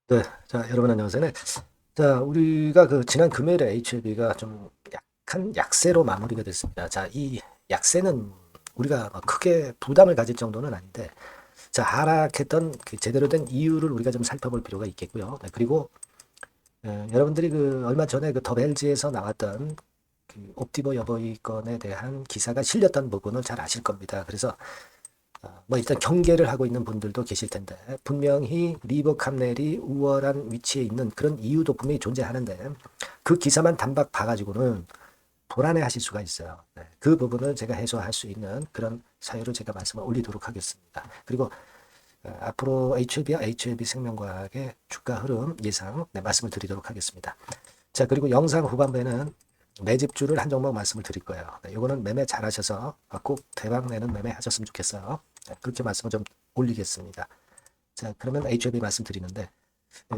네, 자, 여러분 안녕하세요. 네. 자, 우리가 그 지난 금요일에 HLB가 좀 약한 약세로 마무리가 됐습니다. 자, 이 약세는 우리가 뭐 크게 부담을 가질 정도는 아닌데, 자, 하락했던 그 제대로 된 이유를 우리가 좀 살펴볼 필요가 있겠고요. 네, 그리고 여러분들이 그 얼마 전에 그 더벨지에서 나왔던 그 옵티버 여보이 건에 대한 기사가 실렸던 부분을 잘 아실 겁니다. 그래서 뭐 일단 경계를 하고 있는 분들도 계실 텐데 분명히 리버 캄넬이 우월한 위치에 있는 그런 이유도 분명히 존재하는데 그 기사만 단박 봐가지고는 불안해하실 수가 있어요. 네, 그 부분을 제가 해소할 수 있는 그런 사유로 제가 말씀을 올리도록 하겠습니다. 그리고 앞으로 HLB와 HLB 생명과학의 주가 흐름 예상 말씀을 드리도록 하겠습니다. 자, 그리고 영상 후반부에는 매집주를 한 종목 말씀을 드릴 거예요. 네, 요거는 매매 잘하셔서 꼭 대박 내는 매매 하셨으면 좋겠어요. 네, 그렇게 말씀을 좀 올리겠습니다. 자, 그러면 HOB 말씀드리는데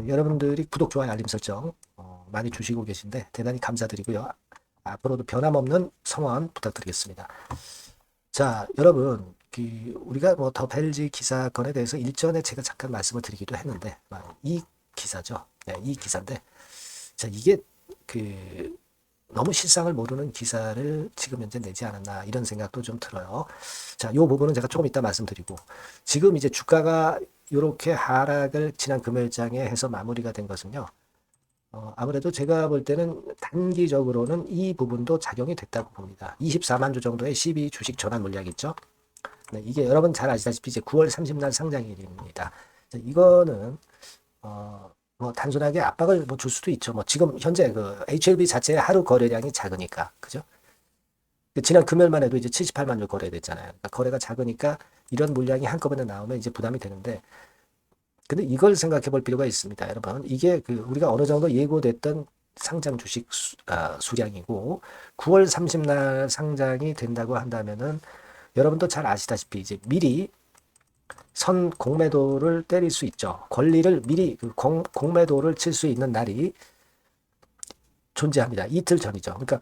여러분들이 구독, 좋아요, 알림 설정 많이 주시고 계신데 대단히 감사드리고요. 앞으로도 변함없는 성원 부탁드리겠습니다. 자, 여러분, 우리가 뭐 더 벨지 기사건에 대해서 일전에 제가 잠깐 말씀을 드리기도 했는데 이 기사죠. 네, 이 기사인데 자, 이게 그 너무 실상을 모르는 기사를 지금 현재 내지 않았나 이런 생각도 좀 들어요. 자, 요 부분은 제가 조금 이따 말씀드리고 지금 이제 주가가 이렇게 하락을 지난 금요일장에 해서 마무리가 된 것은요. 아무래도 제가 볼 때는 단기적으로는 이 부분도 작용이 됐다고 봅니다. 24만 주 정도의 12 주식 전환 물량 있죠. 네, 이게 여러분 잘 아시다시피 이제 9월 30날 상장일입니다. 이거는 뭐 단순하게 압박을 뭐 줄 수도 있죠. 뭐 지금 현재 그 HLB 자체의 하루 거래량이 작으니까 그죠? 지난 금요일만 해도 이제 78만 주 거래됐잖아요. 그러니까 거래가 작으니까 이런 물량이 한꺼번에 나오면 이제 부담이 되는데 근데 이걸 생각해 볼 필요가 있습니다. 여러분 이게 그 우리가 어느 정도 예고됐던 상장 주식 수량이고 9월 30날 상장이 된다고 한다면은 여러분도 잘 아시다시피 이제 미리 선 공매도를 때릴 수 있죠. 권리를 미리 그 공매도를 칠 수 있는 날이 존재합니다. 이틀 전이죠. 그러니까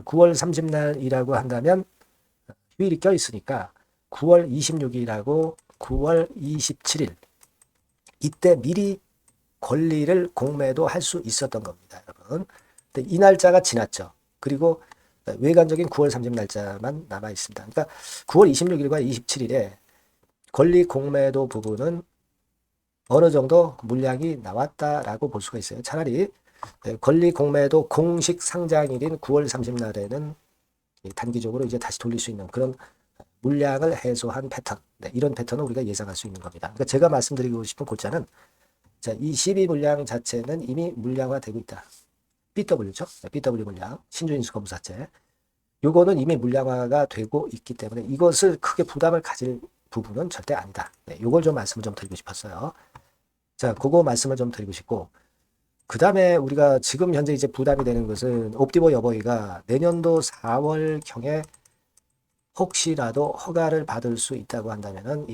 9월 30날이라고 한다면 휴일이 껴 있으니까 9월 26일하고 9월 27일 이때 미리 권리를 공매도 할 수 있었던 겁니다, 여러분. 근데 이 날짜가 지났죠. 그리고 외관적인 9월 30 날짜만 남아 있습니다. 그러니까 9월 26일과 27일에 권리 공매도 부분은 어느 정도 물량이 나왔다라고 볼 수가 있어요. 차라리 권리 공매도 공식 상장일인 9월 30날에는 단기적으로 이제 다시 돌릴 수 있는 그런 물량을 해소한 패턴. 네, 이런 패턴을 우리가 예상할 수 있는 겁니다. 그러니까 제가 말씀드리고 싶은 골자는 자, 이 12 물량 자체는 이미 물량화되고 있다. BW죠. BW 물량, 신주인수 거부사체. 요거는 이미 물량화가 되고 있기 때문에 이것을 크게 부담을 가질 부분은 절대 아니다. 네, 요걸 좀 말씀을 좀 드리고 싶었어요. 자, 그거 말씀을 좀 드리고 싶고, 그 다음에 우리가 지금 현재 이제 부담이 되는 것은 옵티버 여보이가 내년도 4월경에 혹시라도 허가를 받을 수 있다고 한다면은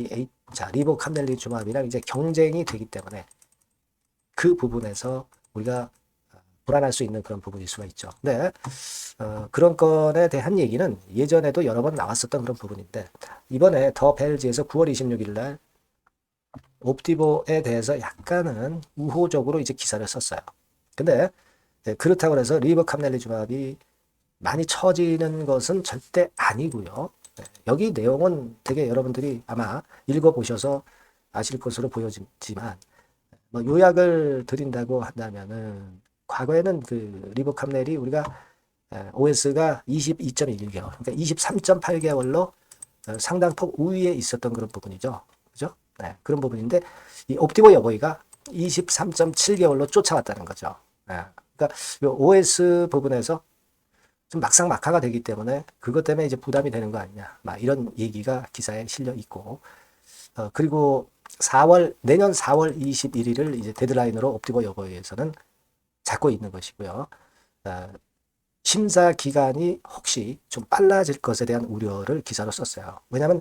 자, 리보 캄넬리주맙이랑 이제 경쟁이 되기 때문에 그 부분에서 우리가 불안할 수 있는 그런 부분일 수가 있죠. 네, 그런 건에 대한 얘기는 예전에도 여러 번 나왔었던 그런 부분인데 이번에 더 벨지에서 9월 26일 날 옵티보에 대해서 약간은 우호적으로 이제 기사를 썼어요. 근데 그렇다고 해서 리버 캄넬리주맙이 많이 처지는 것은 절대 아니고요. 여기 내용은 되게 여러분들이 아마 읽어보셔서 아실 것으로 보여지만 뭐 요약을 드린다고 한다면은 과거에는 그 리버 캄넬이 우리가 OS가 22.1개월, 그러니까 23.8개월로 상당폭 우위에 있었던 그런 부분이죠. 그죠? 네, 그런 부분인데 이 옵티버 여보이가 23.7개월로 쫓아왔다는 거죠. 네, 그러니까 요 OS 부분에서 좀 막상막하가 되기 때문에 그것 때문에 이제 부담이 되는 거 아니냐. 막 이런 얘기가 기사에 실려 있고 그리고 내년 4월 21일을 이제 데드라인으로 옵티버 여보에서는 잡고 있는 것이고요. 어, 심사 기간이 혹시 좀 빨라질 것에 대한 우려를 기사로 썼어요. 왜냐하면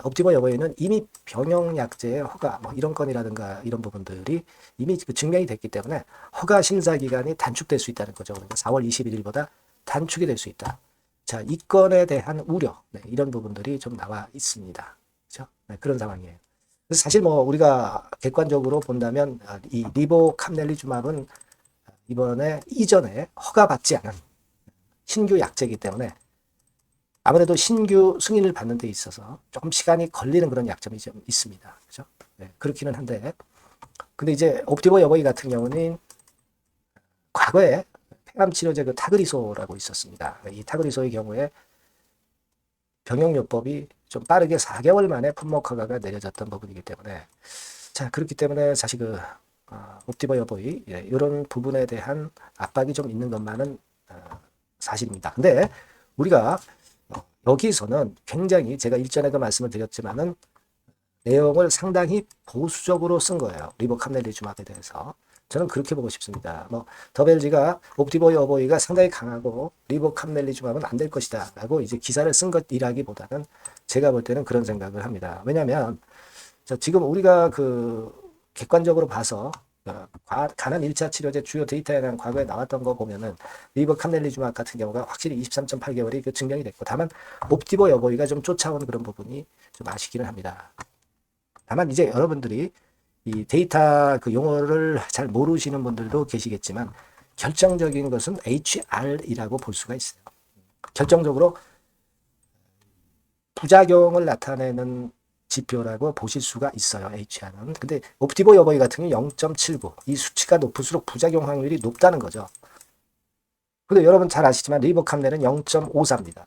옵티버 여보에는 이미 병용약제의 허가 뭐 이런 건이라든가 이런 부분들이 이미 그 증명이 됐기 때문에 허가 심사 기간이 단축될 수 있다는 거죠. 그러니까 4월 21일보다 단축이 될 수 있다. 자, 이 건에 대한 우려 이런 부분들이 좀 나와 있습니다. 그렇죠? 네, 그런 상황이에요. 그래서 사실 뭐 우리가 객관적으로 본다면 이 리보캄넬리주맙은 이전에 허가받지 않은 신규 약제이기 때문에 아무래도 신규 승인을 받는 데 있어서 조금 시간이 걸리는 그런 약점이 좀 있습니다. 그죠? 네, 그렇기는 한데, 근데 이제 옵디보 여보이 같은 경우는 과거에 폐암치료제 그 타그리소라고 있었습니다. 이 타그리소의 경우에 병용요법이 좀 빠르게 4개월 만에 품목 허가가 내려졌던 부분이기 때문에, 자, 그렇기 때문에 사실 옵디보 여보이 이런 부분에 대한 압박이 좀 있는 것만은 사실입니다. 근데 우리가 여기서는 굉장히 제가 일전에도 말씀을 드렸지만은 내용을 상당히 보수적으로 쓴 거예요. 리보캄넬리주맙에 대해서. 저는 그렇게 보고 싶습니다. 뭐 더벨지가 옵디보 여보이가 상당히 강하고 리보캄넬리주맙은 안 될 것이다 라고 이제 기사를 쓴 것이라기보다는 제가 볼 때는 그런 생각을 합니다. 왜냐하면 지금 우리가 객관적으로 봐서 간암 1차 치료제 주요 데이터에 대한 과거에 나왔던 거 보면은 리보캄넬리주맙 같은 경우가 확실히 23.8개월이 증명이 됐고, 다만 옵디보 여보이가 좀 쫓아온 그런 부분이 좀 아쉽기는 합니다. 다만 이제 여러분들이 이 데이터 용어를 잘 모르시는 분들도 계시겠지만 결정적인 것은 HR이라고 볼 수가 있어요. 결정적으로 부작용을 나타내는 지표라고 보실 수가 있어요. HR은. 근데 옵디보 여보이 같은 경우 0.79. 이 수치가 높을수록 부작용 확률이 높다는 거죠. 근데 여러분 잘 아시지만 리보캄넬은 0.54입니다.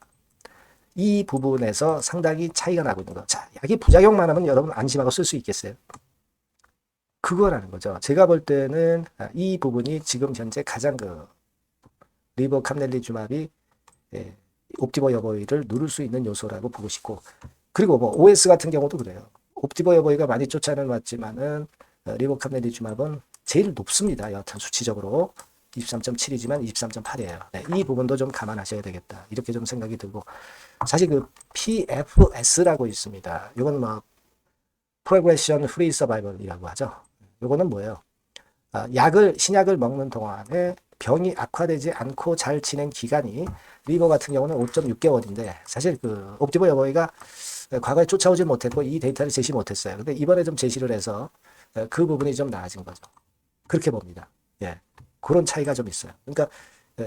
이 부분에서 상당히 차이가 나고 있는 거. 자, 약이 부작용만 하면 여러분 안심하고 쓸 수 있겠어요? 그거라는 거죠. 제가 볼 때는 이 부분이 지금 현재 가장 리보캄넬리주맙이 옵디보 여보이를 누를 수 있는 요소라고 보고 싶고, 그리고 뭐 OS 같은 경우도 그래요. 옵디보 여보이가 많이 쫓아는 왔지만은 리보캄넬리주맙은 제일 높습니다. 여하튼 수치적으로 23.7이지만 23.8이에요. 네, 이 부분도 좀 감안하셔야 되겠다. 이렇게 좀 생각이 들고, 사실 PFS라고 있습니다. 이건 뭐 Progression Free Survival이라고 하죠. 이거는 뭐예요? 신약을 먹는 동안에 병이 악화되지 않고 잘 지낸 기간이 리버 같은 경우는 5.6개월인데 사실 옵디보 여보이가 과거에 쫓아오지 못했고 이 데이터를 제시 못했어요. 근데 이번에 좀 제시를 해서 그 부분이 좀 나아진 거죠. 그렇게 봅니다. 예. 그런 차이가 좀 있어요. 그러니까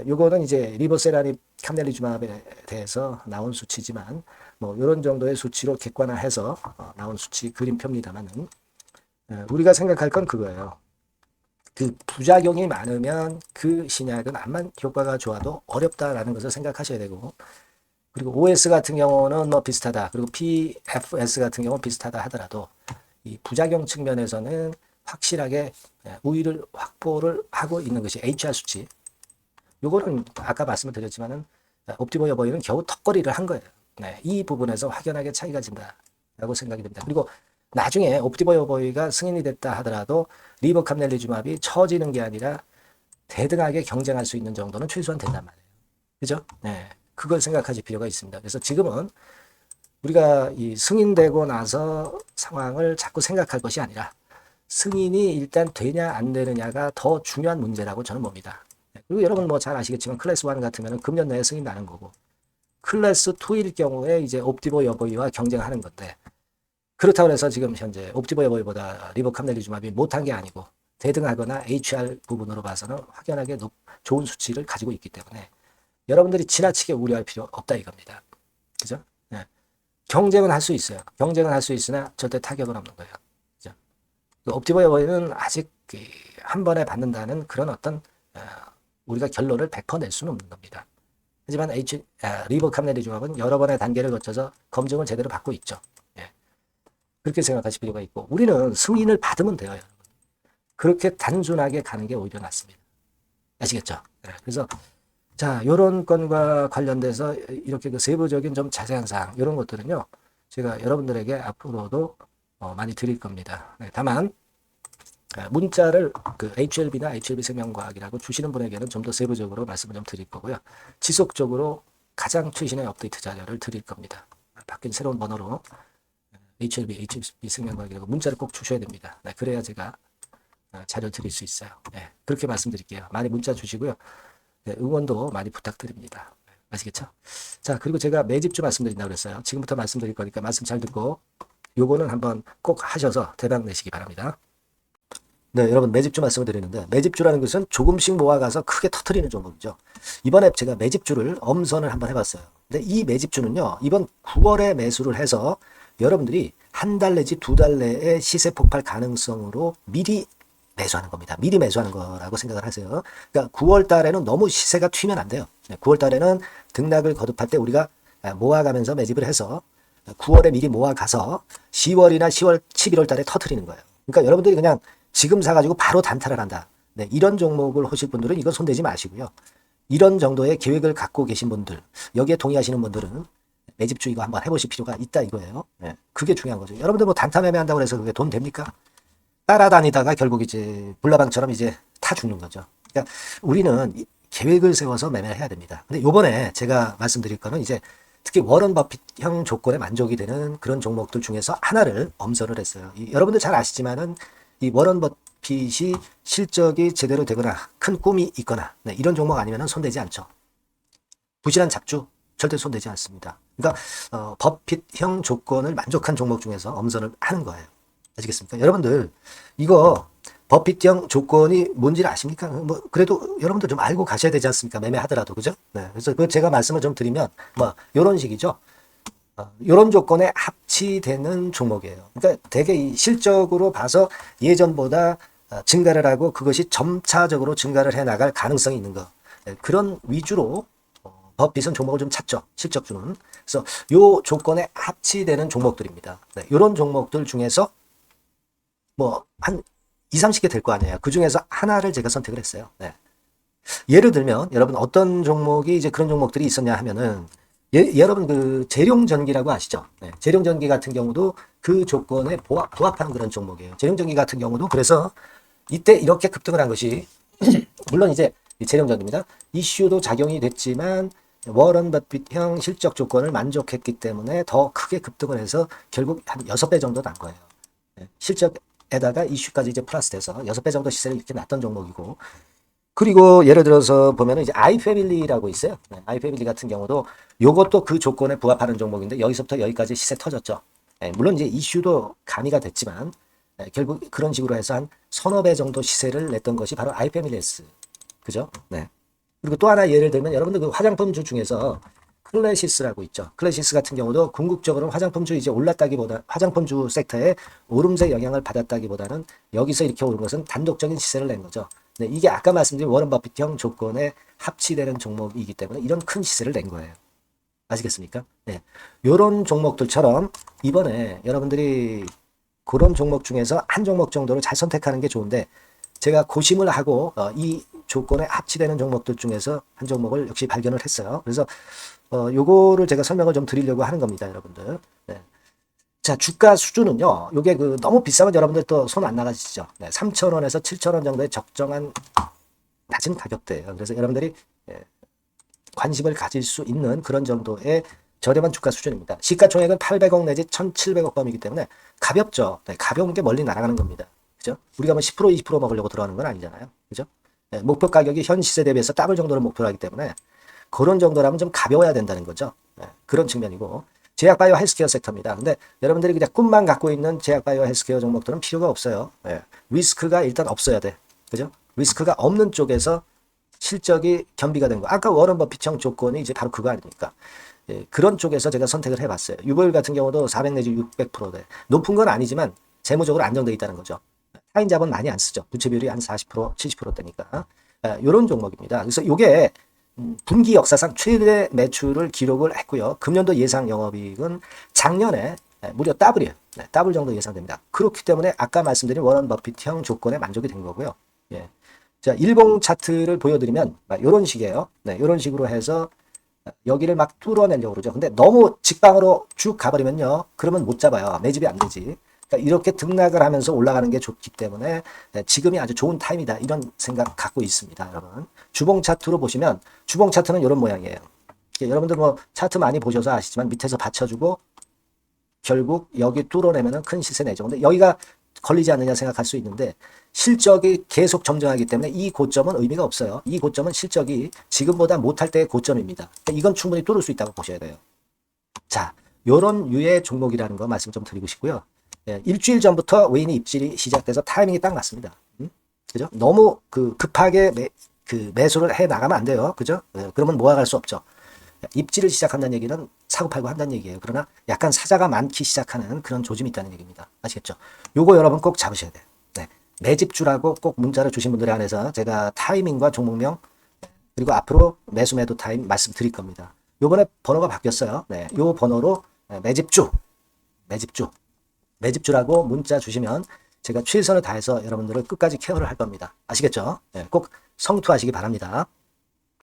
요거는 이제 리보세라니 캄넬리주맙에 대해서 나온 수치지만 뭐 이런 정도의 수치로 객관화해서 나온 수치 그림표입니다만은 우리가 생각할 건 그거예요. 부작용이 많으면 그 신약은 암만 효과가 좋아도 어렵다라는 것을 생각하셔야 되고, 그리고 OS 같은 경우는 뭐 비슷하다. 그리고 PFS 같은 경우는 비슷하다 하더라도 이 부작용 측면에서는 확실하게 우위를 확보를 하고 있는 것이 HR 수치. 요거는 아까 말씀을 드렸지만은 옵디보 여보이는 겨우 턱걸이를 한 거예요. 네, 이 부분에서 확연하게 차이가 진다라고 생각이 됩니다. 그리고 나중에 옵디보 여보이가 승인이 됐다 하더라도 리보캄넬리주맙이 처지는 게 아니라 대등하게 경쟁할 수 있는 정도는 최소한 된단 말이에요. 그죠? 네, 그걸 생각하실 필요가 있습니다. 그래서 지금은 우리가 이 승인되고 나서 상황을 자꾸 생각할 것이 아니라 승인이 일단 되냐 안 되느냐가 더 중요한 문제라고 저는 봅니다. 그리고 여러분 뭐 잘 아시겠지만 클래스 1 같으면 금년 내에 승인 나는 거고, 클래스 2일 경우에 이제 옵디보 여보이와 경쟁하는 건데, 그렇다고 해서 지금 현재 옵디보 여보이보다 리보캄넬리주맙이 못한 게 아니고 대등하거나 HR 부분으로 봐서는 확연하게 좋은 수치를 가지고 있기 때문에 여러분들이 지나치게 우려할 필요 없다 이겁니다. 그죠? 네. 경쟁은 할 수 있어요. 경쟁은 할 수 있으나 절대 타격은 없는 거예요. 그죠? 옵디보 여보이는 아직 한 번에 받는다는 그런 어떤 우리가 결론을 100% 낼 수는 없는 겁니다. 하지만 리보캄넬리주맙은 여러 번의 단계를 거쳐서 검증을 제대로 받고 있죠. 예. 그렇게 생각하실 필요가 있고, 우리는 승인을 받으면 돼요. 여러분. 그렇게 단순하게 가는 게 오히려 낫습니다. 아시겠죠? 네. 그래서 자, 요런 건과 관련돼서 이렇게 세부적인 좀 자세한 사항 이런 것들은요 제가 여러분들에게 앞으로도 많이 드릴 겁니다. 네. 다만 문자를 HLB나 HLB 생명과학이라고 주시는 분에게는 좀 더 세부적으로 말씀을 좀 드릴 거고요. 지속적으로 가장 최신의 업데이트 자료를 드릴 겁니다. 바뀐 새로운 번호로 HLB, HLB 생명과학이라고 문자를 꼭 주셔야 됩니다. 네, 그래야 제가 자료 드릴 수 있어요. 네, 그렇게 말씀드릴게요. 많이 문자 주시고요. 네, 응원도 많이 부탁드립니다. 아시겠죠? 자, 그리고 제가 매집주 말씀드린다고 그랬어요. 지금부터 말씀드릴 거니까 말씀 잘 듣고 요거는 한번 꼭 하셔서 대박 내시기 바랍니다. 네, 여러분 매집주 말씀을 드리는데 매집주라는 것은 조금씩 모아가서 크게 터트리는 종목이죠. 이번에 제가 매집주를 엄선을 한번 해봤어요. 근데 이 매집주는요, 이번 9월에 매수를 해서 여러분들이 한 달 내지 두 달 내에 시세 폭발 가능성으로 미리 매수하는 겁니다. 미리 매수하는 거라고 생각을 하세요. 그러니까 9월 달에는 너무 시세가 튀면 안 돼요. 9월 달에는 등락을 거듭할 때 우리가 모아가면서 매집을 해서 9월에 미리 모아가서 10월이나 10월, 11월 달에 터트리는 거예요. 그러니까 여러분들이 그냥 지금 사가지고 바로 단타를 한다. 네, 이런 종목을 하실 분들은 이거 손대지 마시고요. 이런 정도의 계획을 갖고 계신 분들, 여기에 동의하시는 분들은 매집주 이거 한번 해보실 필요가 있다 이거예요. 네, 그게 중요한 거죠. 여러분들 뭐 단타 매매한다고 해서 그게 돈 됩니까? 따라다니다가 결국 이제 불나방처럼 이제 타 죽는 거죠. 그러니까 우리는 계획을 세워서 매매를 해야 됩니다. 근데 요번에 제가 말씀드릴 거는 이제 특히 워런 버핏형 조건에 만족이 되는 그런 종목들 중에서 하나를 엄선을 했어요. 여러분들 잘 아시지만은 이 워런 버핏이 실적이 제대로 되거나 큰 꿈이 있거나 네, 이런 종목 아니면 손대지 않죠. 부실한 잡주 절대 손대지 않습니다. 그러니까 버핏형 조건을 만족한 종목 중에서 엄선을 하는 거예요. 아시겠습니까? 여러분들 이거 버핏형 조건이 뭔지를 아십니까? 뭐 그래도 여러분들 좀 알고 가셔야 되지 않습니까? 매매하더라도 그죠? 네, 그래서 그 제가 말씀을 좀 드리면 뭐 이런 식이죠. 이런 조건에 합치되는 종목이에요. 그러니까 되게 이 실적으로 봐서 예전보다 증가를 하고 그것이 점차적으로 증가를 해 나갈 가능성이 있는 거. 네, 그런 위주로 버핏은 종목을 좀 찾죠. 실적주는. 그래서 요 조건에 합치되는 종목들입니다. 네, 이런 종목들 중에서 뭐 한 2, 30개 될 거 아니에요. 그 중에서 하나를 제가 선택을 했어요. 네. 예를 들면 여러분 어떤 종목이 이제 그런 종목들이 있었냐 하면은 여러분 그 재룡전기라고 아시죠? 네. 재룡전기 같은 경우도 그 조건에 부합하는 그런 종목이에요. 재룡전기 같은 경우도 그래서 이때 이렇게 급등을 한 것이 물론 이제 재룡전기입니다. 이슈도 작용이 됐지만 워런 버핏형 실적 조건을 만족했기 때문에 더 크게 급등을 해서 결국 한 6배 정도 난 거예요. 네. 실적에다가 이슈까지 이제 플러스돼서 6배 정도 시세를 이렇게 났던 종목이고 그리고 예를 들어서 보면은 이제 아이패밀리라고 있어요. 네, 아이패밀리 같은 경우도 요것도 그 조건에 부합하는 종목인데 여기서부터 여기까지 시세 터졌죠. 네, 물론 이제 이슈도 가미가 됐지만 결국 그런 식으로 해서 한 서너 배 정도 시세를 냈던 것이 바로 아이패밀리스. 그죠? 네. 그리고 또 하나 예를 들면 여러분들 그 화장품주 중에서 클래시스라고 있죠. 클래시스 같은 경우도 궁극적으로 화장품주 이제 올랐다기보다 화장품주 섹터에 오름세 영향을 받았다기보다는 여기서 이렇게 오른 것은 단독적인 시세를 낸 거죠. 네, 이게 아까 말씀드린 워런 버핏형 조건에 합치되는 종목이기 때문에 이런 큰 시세를 낸 거예요. 아시겠습니까? 네. 요런 종목들처럼 이번에 여러분들이 그런 종목 중에서 한 종목 정도를 잘 선택하는 게 좋은데 제가 고심을 하고 이 조건에 합치되는 종목들 중에서 한 종목을 역시 발견을 했어요. 그래서 요거를 제가 설명을 좀 드리려고 하는 겁니다, 여러분들. 네. 자, 주가 수준은요. 요게 그 너무 비싸면 여러분들 또 손 안 나가시죠. 네, 3,000원에서 7,000원 정도의 적정한 낮은 가격대예요. 그래서 여러분들이 관심을 가질 수 있는 그런 정도의 저렴한 주가 수준입니다. 시가총액은 800억 내지 1,700억 범이기 때문에 가볍죠. 네, 가벼운 게 멀리 날아가는 겁니다. 그죠? 우리가 뭐 10% 20% 먹으려고 들어가는 건 아니잖아요. 그죠? 네, 목표 가격이 현 시세 대비해서 더블 정도를 목표로 하기 때문에 그런 정도라면 좀 가벼워야 된다는 거죠. 네, 그런 측면이고 제약바이오 헬스케어 섹터입니다. 근데 여러분들이 그냥 꿈만 갖고 있는 제약바이오 헬스케어 종목들은 필요가 없어요. 네, 리스크가 일단 없어야 돼. 그죠? 리스크가 없는 쪽에서 실적이 겸비가 된 거. 아까 워런 버핏형 조건이 이제 바로 그거 아닙니까? 예, 그런 쪽에서 제가 선택을 해봤어요. 유보율 같은 경우도 400 내지 600%대. 높은 건 아니지만 재무적으로 안정되어 있다는 거죠. 타인 자본 많이 안 쓰죠. 부채 비율이 한 40%, 70%대니까. 이런 종목입니다. 그래서 이게 분기 역사상 최대 매출을 기록을 했고요. 금년도 예상 영업이익은 작년에 무려 더블이에요. 네, 더블 정도 예상됩니다. 그렇기 때문에 아까 말씀드린 워런 버핏형 조건에 만족이 된 거고요. 예. 자, 일봉 차트를 보여드리면 이런 식이에요. 네, 이런 식으로 해서 여기를 막 뚫어내려고 그러죠. 근데 너무 직방으로 쭉 가버리면요. 그러면 못 잡아요. 매집이 안 되지. 그러니까 이렇게 등락을 하면서 올라가는 게 좋기 때문에 지금이 아주 좋은 타임이다. 이런 생각 갖고 있습니다. 여러분. 주봉 차트로 보시면 주봉 차트는 이런 모양이에요. 여러분들 뭐 차트 많이 보셔서 아시지만 밑에서 받쳐주고 결국 여기 뚫어내면 큰 시세 내죠. 근데 여기가 걸리지 않느냐 생각할 수 있는데 실적이 계속 점증하기 때문에 이 고점은 의미가 없어요. 이 고점은 실적이 지금보다 못할 때의 고점입니다. 이건 충분히 뚫을 수 있다고 보셔야 돼요. 자, 요런 유의 종목이라는 거 말씀 좀 드리고 싶고요. 예, 일주일 전부터 외인이 입질이 시작돼서 타이밍이 딱 맞습니다. 그죠? 너무 급하게 매수를 해 나가면 안 돼요. 그죠? 예, 그러면 모아갈 수 없죠. 입질을 시작한다는 얘기는 사고팔고 한다는 얘기예요. 그러나 약간 사자가 많기 시작하는 그런 조짐이 있다는 얘기입니다. 아시겠죠? 요거 여러분 꼭 잡으셔야 돼요. 네. 매집주라고 꼭 문자를 주신 분들에 한해서 제가 타이밍과 종목명 그리고 앞으로 매수 매도 타임 말씀드릴 겁니다. 요번에 번호가 바뀌었어요. 네. 요 번호로 매집주라고 문자 주시면 제가 최선을 다해서 여러분들을 끝까지 케어를 할 겁니다. 아시겠죠? 네. 꼭 성투하시기 바랍니다.